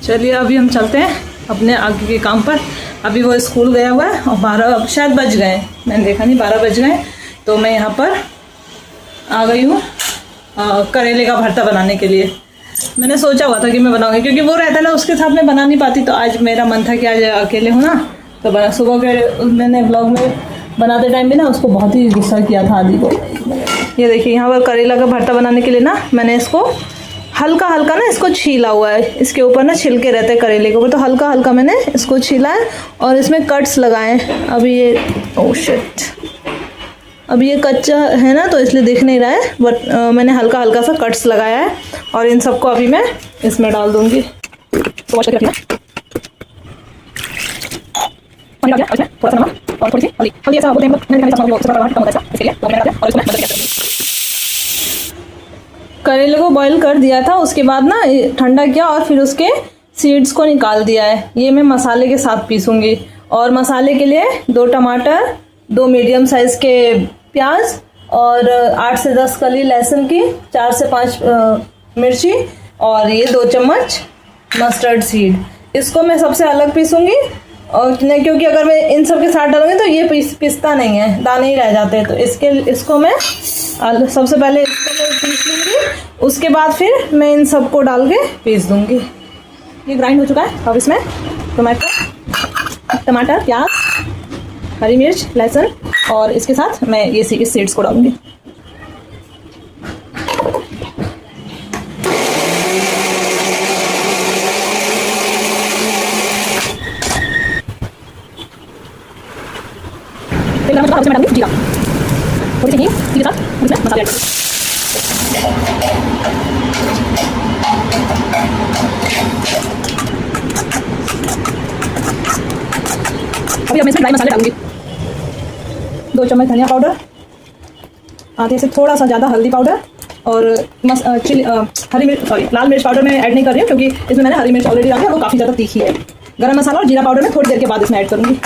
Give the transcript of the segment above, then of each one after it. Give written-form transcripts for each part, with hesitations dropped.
चलिए अभी हम चलते हैं अपने आगे के काम पर। अभी वो स्कूल गया हुआ है और 12 शायद बज गए, मैंने देखा नहीं, 12 बज गए। तो मैं यहाँ पर आ गई हूँ करेले का भरता बनाने के लिए। मैंने सोचा हुआ था कि मैं बनाऊंगी, क्योंकि वो रहता ना उसके साथ मैं बना नहीं पाती। तो आज मेरा मन था कि आज अकेले हूँ ना, तो बना। सुबह के मैंने ब्लॉग में बनाते टाइम भी ना उसको बहुत ही गुस्सा किया था आदि को। ये देखिए यहाँ पर करेला का भरता बनाने के लिए ना मैंने इसको हल्का हल्का ना इसको छीला हुआ है। इसके ऊपर ना छिलके रहते हैं करेले के ऊपर, तो हल्का हल्का मैंने इसको छीला है और इसमें कट्स लगाए हैं। अभी ये ओह शिट, अभी ये कच्चा है ना तो इसलिए दिख नहीं रहा है, बट मैंने हल्का हल्का सा कट्स लगाया है। और इन सबको अभी मैं इसमें डाल दूंगी। थोड़ा सा नमक और थोड़ी सी हल्दी ऐसा बोलते हैं। करेले को बॉईल कर दिया था, उसके बाद ना ठंडा किया और फिर उसके सीड्स को निकाल दिया है। ये मैं मसाले के साथ पीसूंगी। और मसाले के लिए 2 टमाटर, 2 मीडियम साइज के प्याज और 8 से 10 कली लहसुन की, 4 से 5 मिर्ची और ये 2 चम्मच मस्टर्ड सीड। इसको मैं सबसे अलग पीसूंगी और क्योंकि अगर मैं इन सब के साथ डालूंगी तो ये पिसता नहीं है, दाने ही रह जाते हैं। तो इसको मैं सबसे पहले इसको मैं पीस लूँगी, उसके बाद फिर मैं इन सबको डाल के पीस दूँगी। ये ग्राइंड हो चुका है। अब इसमें टमाटर, प्याज, हरी मिर्च, लहसुन और इसके साथ मैं ये इस सीड्स को डालूँगी। जीरा, थोड़ी सी हींग के साथ इसमें मसाले ऐड करें। अभी मैं इसमें ड्राई मसाले डालूंगी। 2 चम्मच धनिया पाउडर, आधे से थोड़ा सा ज़्यादा हल्दी पाउडर और हरी मिर्च लाल मिर्च पाउडर मैं ऐड नहीं कर रही हूँ, क्योंकि इसमें मैंने हरी मिर्च ऑलरेडी डाली है, वो काफ़ी ज़्यादा तीखी है। गरम मसाला और जीरा पाउडर मैं थोड़ी देर के बाद इसमें ऐड करूँगी।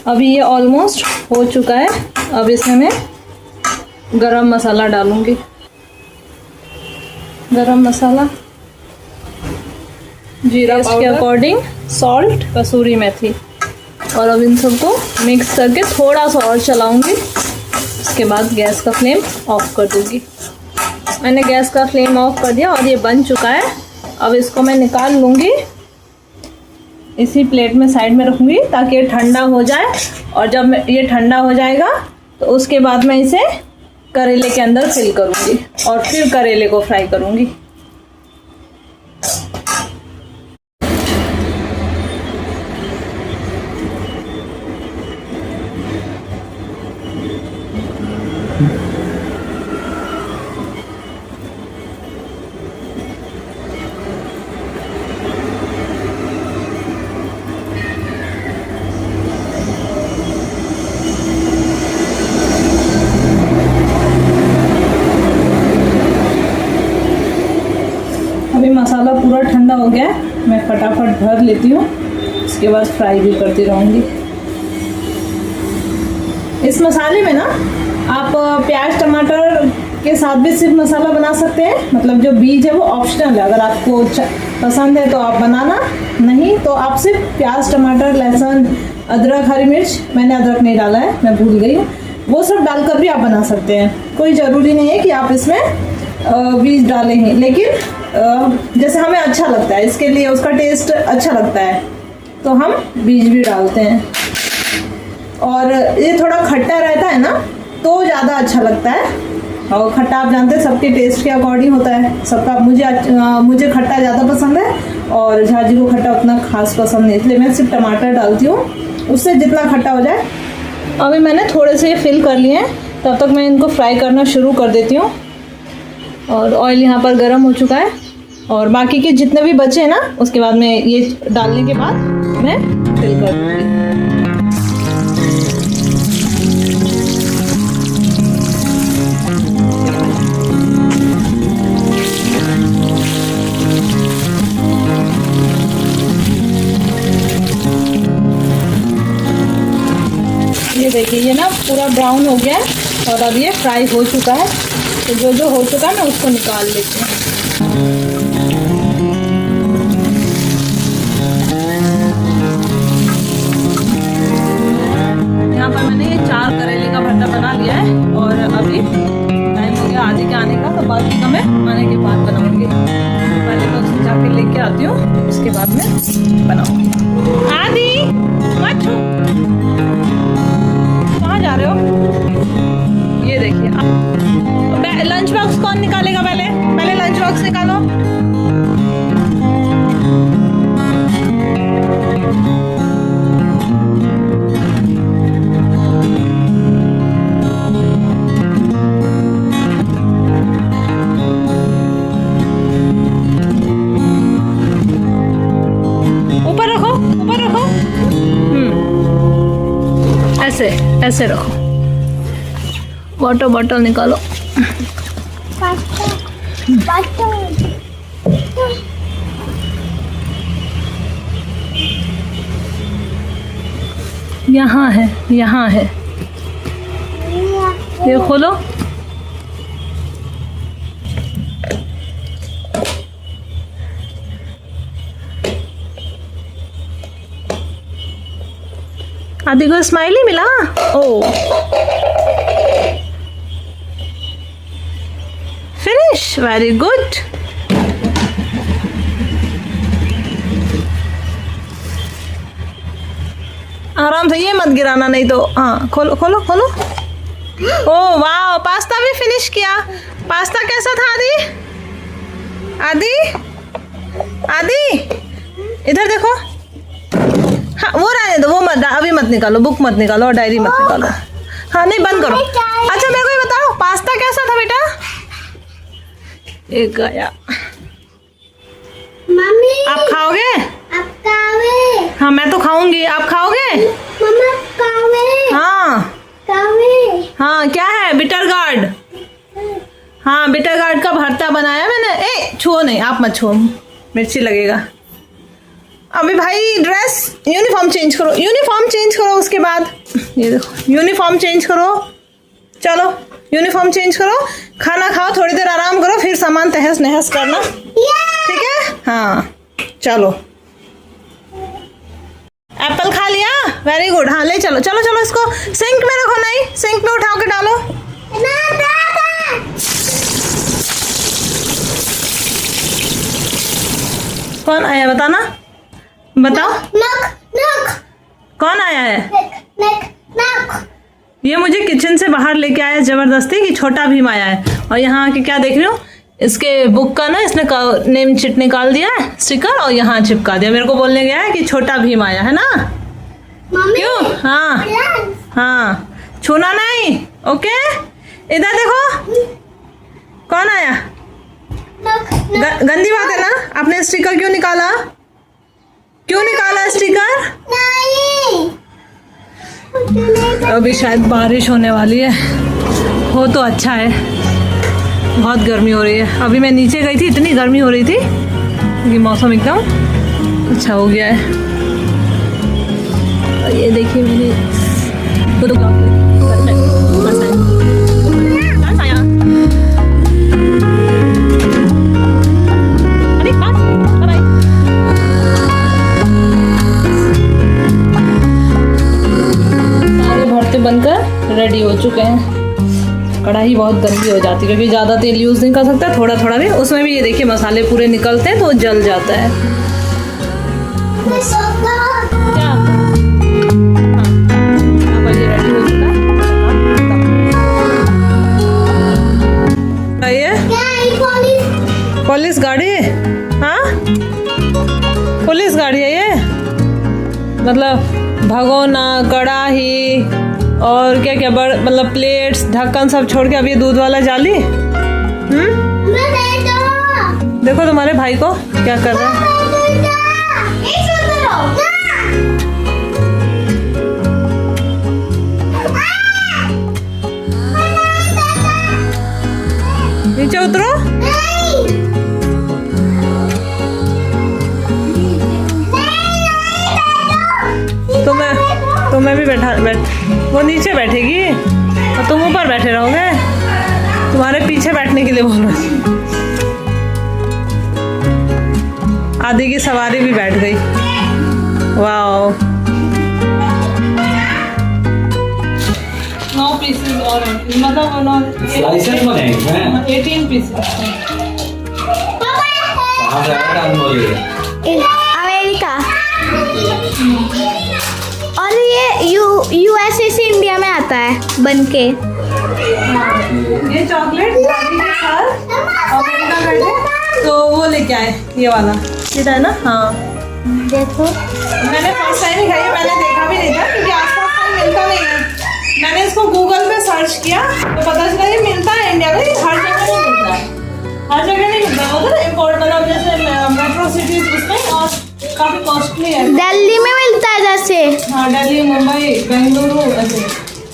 अभी ये ऑलमोस्ट हो चुका है। अब इसमें मैं गरम मसाला डालूंगी। गरम मसाला, जीरा के अकॉर्डिंग सॉल्ट, कसूरी मेथी और अब इन सबको मिक्स करके थोड़ा सा और चलाऊंगी। उसके बाद गैस का फ्लेम ऑफ कर दूंगी। मैंने गैस का फ्लेम ऑफ कर दिया और ये बन चुका है। अब इसको मैं निकाल लूँगी, इसी प्लेट में साइड में रखूँगी ताकि ये ठंडा हो जाए। और जब ये ठंडा हो जाएगा तो उसके बाद मैं इसे करेले के अंदर फिल करूँगी और फिर करेले को फ्राई करूँगी। अभी मसाला पूरा ठंडा हो गया है, मैं फटाफट भर लेती हूँ, उसके बाद फ्राई भी करती रहूँगी। इस मसाले में ना आप प्याज टमाटर के साथ भी सिर्फ मसाला बना सकते हैं, मतलब जो बीज है वो ऑप्शनल है। अगर आपको पसंद है तो आप बनाना, नहीं तो आप सिर्फ प्याज टमाटर लहसुन अदरक हरी मिर्च, मैंने अदरक नहीं डाला है, मैं भूल गई हूँ, वो सब डालकर भी आप बना सकते हैं। कोई ज़रूरी नहीं है कि आप इसमें बीज डालें ही, लेकिन जैसे हमें अच्छा लगता है, इसके लिए उसका टेस्ट अच्छा लगता है तो हम बीज भी डालते हैं। और ये थोड़ा खट्टा रहता है ना तो ज़्यादा अच्छा लगता है। और खट्टा आप जानते हैं सबके टेस्ट के अकॉर्डिंग होता है सबका। मुझे खट्टा ज़्यादा पसंद है और झाजी को खट्टा उतना खास पसंद नहीं, इसलिए मैं सिर्फ टमाटर डालती हूँ, उससे जितना खट्टा हो जाए। अभी मैंने थोड़े से फिल कर लिए हैं, तब तक मैं इनको फ्राई करना शुरू कर देती हूँ। और ऑयल यहाँ पर गर्म हो चुका है और बाकी के जितने भी बचे हैं ना उसके बाद में ये डालने के बाद मैं फिल कर दूँगी। ये देखिए ये ना पूरा ब्राउन हो गया है और अब ये फ्राई हो चुका है। तो जो जो हो चुका है मैं उसको निकाल लेती हूँ। यहाँ पर मैंने ये 4 करेले का भरता बना लिया है और अभी टाइम हो गया आदि के आने का, तो बाकी का मैं आने के बाद बनाऊंगी। पहले मैं उसे जाके लेके आती हूँ, उसके बाद में बनाऊंगी। आदि मत छू, कहाँ जा रहे हो? ये देखिए लंच बॉक्स कौन निकालेगा? पहले लंच बॉक्स निकालो। ऊपर रखो, ऊपर रखो। ऐसे रखो। वाटर बॉटल निकालो। यहाँ है, यहाँ है, ये खोलो। आदि को स्माइली मिला। ओ फिनिश, वेरी गुड। आराम से, ये मत गिराना नहीं तो। हाँ खोलो खोलो खोलो। ओ वाह, पास्ता भी फिनिश किया। पास्ता कैसा था आदि? आदि आदि इधर देखो। हाँ वो रहने दो, वो मत, अभी मत निकालो, बुक मत निकालो और डायरी मत निकालो। हाँ नहीं, बंद करो। अच्छा मेरे को ये बताओ, पास्ता कैसा था बेटा? एक गया। मम्मी आप खाओगे? आप खाओगे? हाँ मैं तो खाऊंगी, आप खाओगे? मम्मा खाओगे? हाँ खाओगे? हाँ क्या है? Bitter gourd. हाँ बिटर गार्ड का भरता बनाया मैंने। ए छुओ नहीं, आप मत छुओ, मिर्ची लगेगा। अभी भाई ड्रेस, यूनिफॉर्म चेंज करो, यूनिफॉर्म चेंज करो। उसके बाद ये देखो, यूनिफॉर्म चेंज करो। चलो यूनिफॉर्म चेंज करो, खाना खाओ, थोड़ी देर आराम करो, फिर सामान तहस नहस करना, ठीक है? हाँ चलो। एप्पल खा लिया, वेरी गुड। हाँ ले चलो चलो चलो, इसको सिंक में रखो। नहीं, सिंक में उठा के डालो। कौन आया बताना, बताओ। नक नक कौन आया है? नक नक। ये मुझे किचन से बाहर लेके आया जबरदस्ती कि छोटा भीम आया है। और यहाँ के क्या देख रही हूँ, इसके बुक का ना इसने नेम चिट निकाल दिया है, स्टिकर, और यहाँ चिपका दिया। मेरे को बोलने गया है कि छोटा भीम आया है ना। क्यों? हाँ हाँ, छूना नहीं, ओके। इधर देखो, कौन आया? गंदी बात है ना। आपने स्टिकर क्यों निकाला? क्यों निकाला स्टिकर? नहीं, अभी शायद बारिश होने वाली है, हो तो अच्छा है। बहुत गर्मी हो रही है। अभी मैं नीचे गई थी, इतनी गर्मी हो रही थी कि मौसम एकदम अच्छा हो गया है। और ये देखिए मेरी बनकर रेडी हो चुके हैं। कढ़ाई बहुत गंदी हो जाती है क्योंकि ज़्यादा तेल यूज़ नहीं कर सकता, थोड़ा थोड़ा भी। उसमें भी ये देखिए मसाले पूरे निकलते हैं तो जल जाता है। क्या? हाँ अब ये रेडी हो चुका है। ये पुलिस गाड़ी है। हाँ पुलिस गाड़ी है ये, मतलब भगोना, कढ़ाई और क्या क्या मतलब प्लेट्स, ढक्कन सब छोड़ के अब ये दूध वाला जाली। देखो तुम्हारे भाई को क्या कर रहा है। नीचे उतरो। तुम्हें भी बैठ। वो नीचे बैठेगी और तुम ऊपर बैठे रहोगे। तुम्हारे पीछे बैठने के लिए बोल रहा। आदि की सवारी भी बैठ गई। वाओ। 9 पीसेस और मतलब स्लाइसेस बने हैं 18 पीसेस। कहाँ से आया था अमेरिका। और ये यूएसए से इंडिया में आता है बन के। ये चॉकलेट अमेरिका गए तो वो लेके आए ये वाला। सीधा है ना? हाँ देखो मैंने फर्स्ट टाइम ही खाई है। मैंने देखा भी नहीं था क्योंकि आसपास कहीं मिलता नहीं है। मैंने इसको गूगल पे सर्च किया तो पता चला ये मिलता है इंडिया में, हर जगह नहीं मिलता है। हर जगह नहीं मिलता है उधर इम्पोर्ट मतलब जैसे मेट्रो सिटीज उसमें, और काफ़ी कॉस्टली है। दिल्ली में मिलता है जैसे। हाँ दिल्ली, मुंबई, बेंगलुरु ऐसे।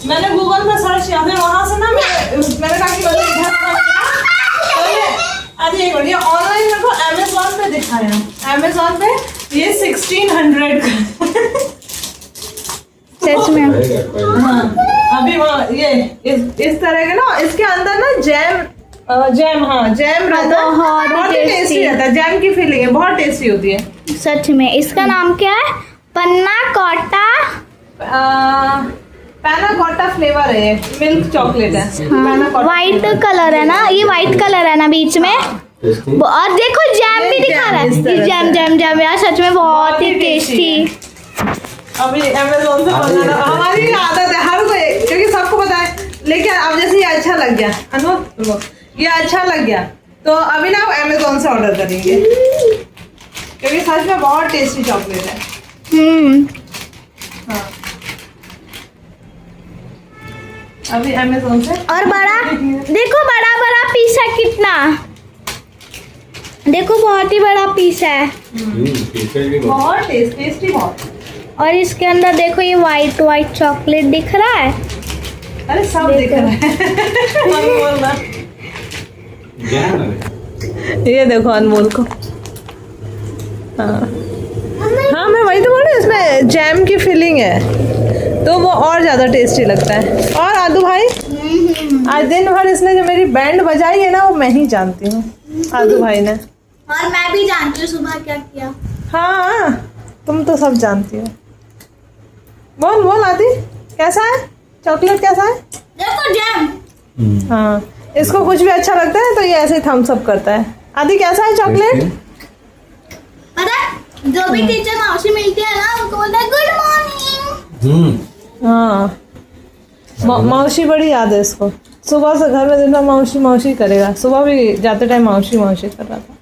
मैंने गूगल पे सर्च किया, फिर वहाँ से ना मैंने कहा कि मतलब इधर अरे एक मिनट, ये ऑनलाइन मेरे को अमेजोन पे दिखाया। अमेजोन पे ये 1600 का। सच में। हाँ अभी वहाँ ये इस तरह के ना, इसके अंदर ना जैम जैम रहता है। बहुत ही टेस्टी रहता है। जैम की फीलिंग है, बहुत टेस्टी होती है सच में। इसका नाम क्या है? पन्ना कोटा। पैना कोटा फ्लेवर है, मिल्क चॉकलेट है। पैना कोटा व्हाइट कलर है ना, ये व्हाइट कलर है ना बीच में। और देखो जैम भी दिखा रहा है। ये जैम यार सच में बहुत ही टेस्टी। अभी अमेज़न से मंगाना हमारी आदत है हर कोई, क्योंकि सबको पता है। लेकिन अब जैसे ये अच्छा लग गया अनुभव, ये अच्छा लग गया तो अभी ना अमेज़न से ऑर्डर करेंगे, क्योंकि सच में बहुत टेस्टी चॉकलेट है। हाँ अभी अमेज़न से। और बड़ा देखो, बड़ा पीस है कितना। देखो बहुत ही बड़ा पीस है। बहुत टेस्टी बहुत। और इसके अंदर देखो ये व्हाइट चॉकलेट दिख रहा है। अरे सब दिख रहा है। अनमोल ना, ये देखो अनमोल को। हाँ मैं वही तो बोल रही हूँ, इसमें जैम की फीलिंग है तो वो और ज़्यादा टेस्टी लगता है। और आदू भाई आज दिन भर इसने जो मेरी बैंड बजाई है ना, वो मैं ही जानती हूँ, आदू भाई ने। और मैं भी जानती हूँ सुबह क्या किया। हाँ तुम तो सब जानती हो। बोल आदि, कैसा है चॉकलेट, कैसा है? देखो जैम। हाँ इसको कुछ भी अच्छा लगता है तो ये ऐसे थम्स अप करता है। आदि कैसा है चॉकलेट? पता है जो भी टीचर मौसी मिलती है ना उनको बोलता है गुड मॉर्निंग। हाँ मौसी बड़ी याद है इसको। सुबह से घर में दिन भर मौसी करेगा। सुबह भी जाते टाइम मौसी कर रहा था।